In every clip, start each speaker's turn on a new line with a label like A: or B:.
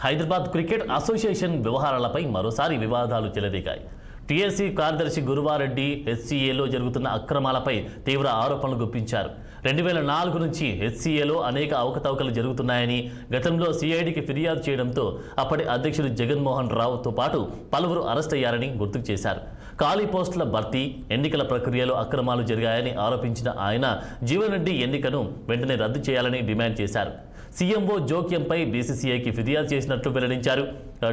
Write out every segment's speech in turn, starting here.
A: Hyderabad cricket association వ్యవహారాలపై మరోసారి వివాదాలు చెలరేగాయి. టీఎస్సీ కార్యదర్శి గురువారెడ్డి హెచ్సీఏలో జరుగుతున్న అక్రమాలపై తీవ్ర ఆరోపణలు గుప్పించారు. 2004 నుంచి హెచ్సీఏలో అనేక అవకతవకలు జరుగుతున్నాయని గతంలో సిఐడికి ఫిర్యాదు చేయడంతో అప్పటి అధ్యక్షుడు జగన్మోహన్ రావుతో పాటు పలువురు అరెస్ట్ అయ్యారని గుర్తు చేశారు. ఖాళీ పోస్టుల భర్తీ, ఎన్నికల ప్రక్రియలో అక్రమాలు జరిగాయని ఆరోపించిన ఆయన జీవన్ రెడ్డి ఎన్నికను వెంటనే రద్దు చేయాలని డిమాండ్ చేశారు. సీఎంఓ జోక్యంపై బీసీసీఐకి ఫిర్యాదు చేసినట్లు వెల్లడించారు.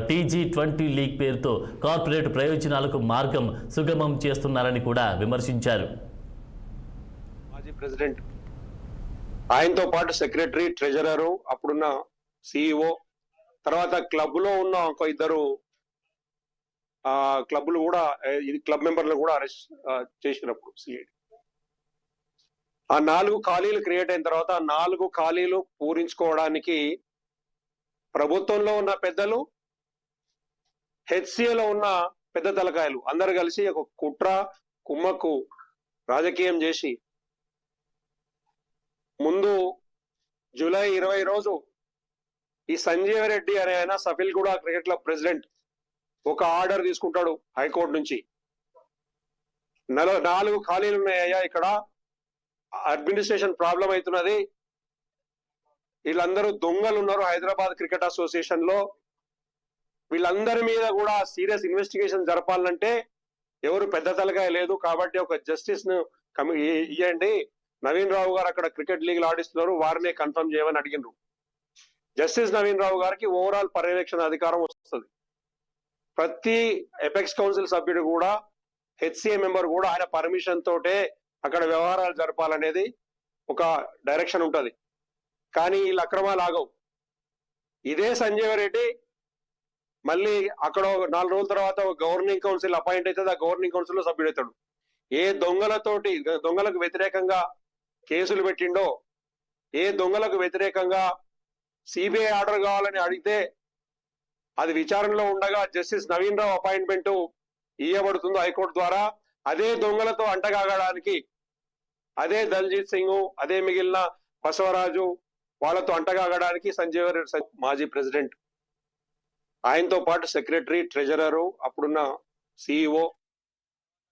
A: T20 లీగ్ పేరుతో కార్పొరేట్ ప్రయోజనాలకు మార్గం సుగమం చేస్తున్నారని కూడా విమర్శించారు.
B: మాజీ ప్రెసిడెంట్, ఆయనతో పాటు సెక్రటరీ, ట్రెజరరు, అప్పుడున్న సిఇఓ, తర్వాత క్లబ్ లో ఉన్న ఒక ఇద్దరు క్లబ్లు కూడా, ఇది క్లబ్ మెంబర్లు కూడా అరెస్ట్ చేసినప్పుడు సిఐడి. ఆ 4 ఖాళీలు క్రియేట్ అయిన తర్వాత 4 ఖాళీలు పూరించుకోవడానికి ప్రభుత్వంలో ఉన్న పెద్దలు, హెచ్సిఏలో ఉన్న పెద్ద తలకాయలు అందరు కలిసి ఒక కుట్ర కుమ్మక్కు రాజకీయం చేసి ముందు జూలై 20 రోజు ఈ సంజీవ్ రెడ్డి అనే ఆయన సఫిల్గూడ క్రికెట్ క్లబ్ ప్రెసిడెంట్ ఒక ఆర్డర్ తీసుకుంటాడు హైకోర్టు నుంచి. 4 ఖాళీలు ఉన్నాయ్యా, ఇక్కడ అడ్మినిస్ట్రేషన్ ప్రాబ్లం అవుతున్నది, వీళ్ళందరూ దొంగలు ఉన్నారు హైదరాబాద్ క్రికెట్ అసోసియేషన్ లో, వీళ్ళందరి మీద కూడా సీరియస్ ఇన్వెస్టిగేషన్ జరపాలంటే ఎవరు పెద్ద తలకాయ లేదు, కాబట్టి ఒక జస్టిస్ ను ఇవ్వండి, నవీన్ రావు గారు అక్కడ క్రికెట్ లీగ్ ఆడిస్తున్నారు, వారినే కన్ఫర్మ్ చేయమని అడిగినారు. జస్టిస్ నవీన్ రావు గారికి ఓవరాల్ పర్యవేక్షణ అధికారం వస్తుంది. ప్రతి ఎపెక్స్ కౌన్సిల్ సభ్యుడు కూడా, హెచ్సిఏ మెంబర్ కూడా ఆయన పర్మిషన్ తోటే అక్కడ వ్యవహారాలు జరపాలనేది ఒక డైరెక్షన్ ఉంటది. కానీ వీళ్ళు అక్రమాలు ఆగవు. ఇదే సంజీవ్ రెడ్డి మళ్ళీ అక్కడ 4 రోజుల తర్వాత గవర్నింగ్ కౌన్సిల్ అపాయింట్ అవుతుంది, ఆ గవర్నింగ్ కౌన్సిల్ లో సభ్యుడవుతాడు. ఏ దొంగలకు వ్యతిరేకంగా కేసులు పెట్టిండో, ఏ దొంగలకు వ్యతిరేకంగా సిబిఐ ఆర్డర్ కావాలని అడిగితే అది విచారణలో ఉండగా జస్టిస్ నవీన్ రావు అపాయింట్మెంట్ ఇవ్వబడుతుందో హైకోర్టు ద్వారా, అదే దొంగలతో అంటగాగడానికి, అదే దల్జీత్ సింగ్, అదే మిగిలిన బసవరాజు వాళ్ళతో అంటగాగడానికి సంజీవ్ రెడ్డి మాజీ ప్రెసిడెంట్, ఆయనతో పాటు సెక్రటరీ, ట్రెజరరు, అప్పుడున్న సిఇఓ,